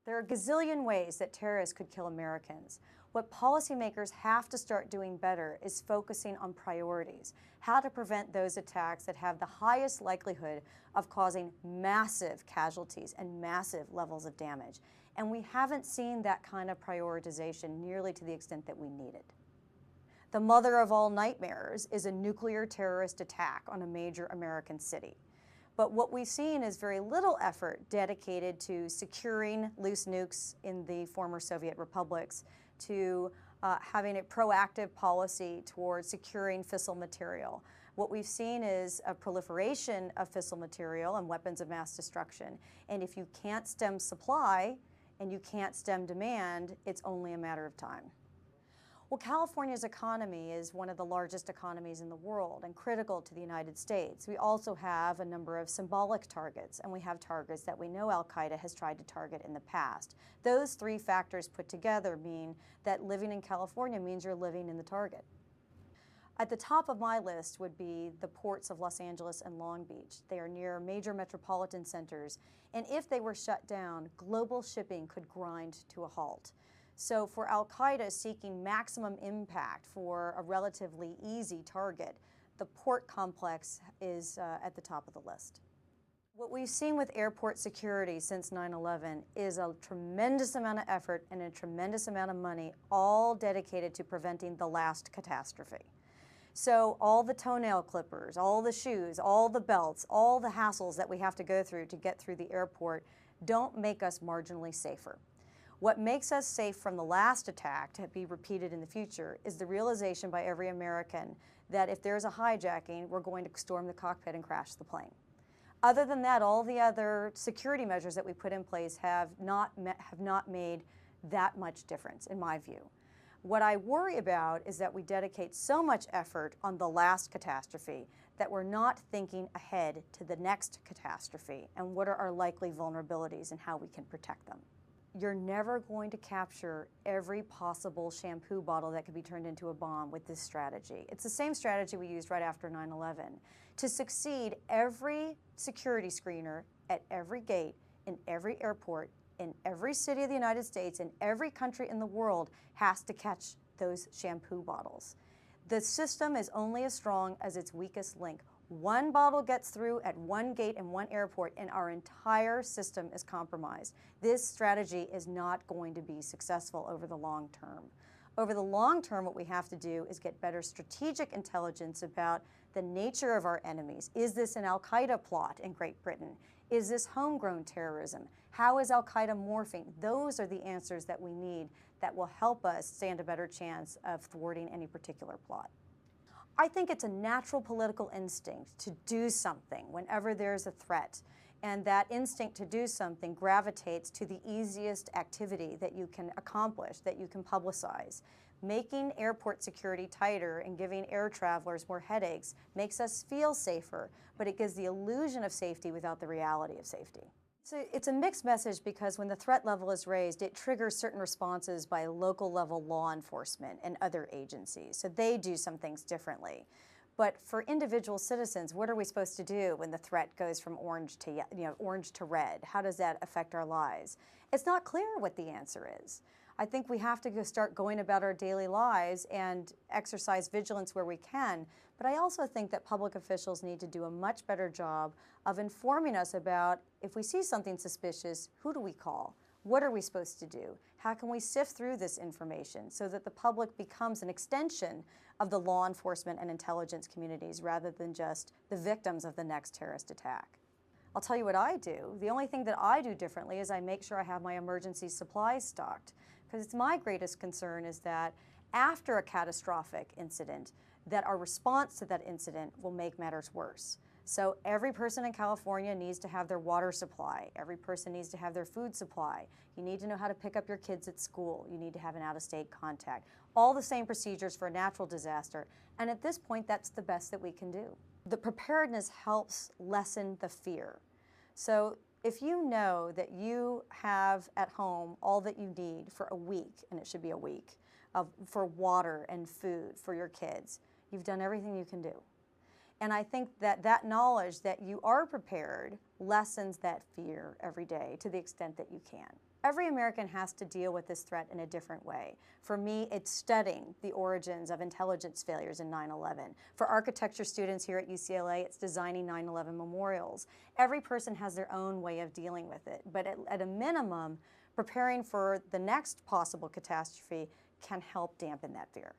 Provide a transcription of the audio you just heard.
There are a gazillion ways that terrorists could kill Americans. What policymakers have to start doing better is focusing on priorities, how to prevent those attacks that have the highest likelihood of causing massive casualties and massive levels of damage. And we haven't seen that kind of prioritization nearly to the extent that we need it. The mother of all nightmares is a nuclear terrorist attack on a major American city. But what we've seen is very little effort dedicated to securing loose nukes in the former Soviet republics, to having a proactive policy towards securing fissile material. What we've seen is a proliferation of fissile material and weapons of mass destruction. And if you can't stem supply and you can't stem demand, it's only a matter of time. Well, California's economy is one of the largest economies in the world and critical to the United States. We also have a number of symbolic targets, and we have targets that we know Al-Qaeda has tried to target in the past. Those three factors put together mean that living in California means you're living in the target. At the top of my list would be the ports of Los Angeles and Long Beach. They are near major metropolitan centers, and if they were shut down, global shipping could grind to a halt. So for Al-Qaeda seeking maximum impact for a relatively easy target, the port complex is at the top of the list. What we've seen with airport security since 9/11 is a tremendous amount of effort and a tremendous amount of money, all dedicated to preventing the last catastrophe. So all the toenail clippers, all the shoes, all the belts, all the hassles that we have to go through to get through the airport don't make us marginally safer. What makes us safe from the last attack to be repeated in the future is the realization by every American that if there's a hijacking, we're going to storm the cockpit and crash the plane. Other than that, all the other security measures that we put in place have not made that much difference, in my view. What I worry about is that we dedicate so much effort on the last catastrophe that we're not thinking ahead to the next catastrophe and what are our likely vulnerabilities and how we can protect them. You're never going to capture every possible shampoo bottle that could be turned into a bomb with this strategy. It's the same strategy we used right after 9/11. To succeed, every security screener at every gate, in every airport, in every city of the United States, in every country in the world has to catch those shampoo bottles. The system is only as strong as its weakest link. One bottle gets through at one gate in one airport and our entire system is compromised. This strategy is not going to be successful over the long term. Over the long term, what we have to do is get better strategic intelligence about the nature of our enemies. Is this an Al-Qaeda plot in Great Britain? Is this homegrown terrorism? How is Al-Qaeda morphing? Those are the answers that we need that will help us stand a better chance of thwarting any particular plot. I think it's a natural political instinct to do something whenever there's a threat, and that instinct to do something gravitates to the easiest activity that you can accomplish, that you can publicize. Making airport security tighter and giving air travelers more headaches makes us feel safer, but it gives the illusion of safety without the reality of safety. It's a mixed message because when the threat level is raised, it triggers certain responses by local level law enforcement and other agencies. So they do some things differently. But for individual citizens, what are we supposed to do when the threat goes from orange to red? How does that affect our lives? It's not clear what the answer is. I think we have to start going about our daily lives and exercise vigilance where we can. But I also think that public officials need to do a much better job of informing us about if we see something suspicious, who do we call? What are we supposed to do? How can we sift through this information so that the public becomes an extension of the law enforcement and intelligence communities rather than just the victims of the next terrorist attack? I'll tell you what I do. The only thing that I do differently is I make sure I have my emergency supplies stocked. Because it's my greatest concern is that after a catastrophic incident, that our response to that incident will make matters worse. So every person in California needs to have their water supply. Every person needs to have their food supply. You need to know how to pick up your kids at school. You need to have an out-of-state contact. All the same procedures for a natural disaster. And at this point, that's the best that we can do. The preparedness helps lessen the fear. So if you know that you have at home all that you need for a week, and it should be a week, for water and food for your kids, you've done everything you can do. And I think that that knowledge that you are prepared lessens that fear every day to the extent that you can. Every American has to deal with this threat in a different way. For me, it's studying the origins of intelligence failures in 9/11. For architecture students here at UCLA, it's designing 9/11 memorials. Every person has their own way of dealing with it, but at a minimum, preparing for the next possible catastrophe can help dampen that fear.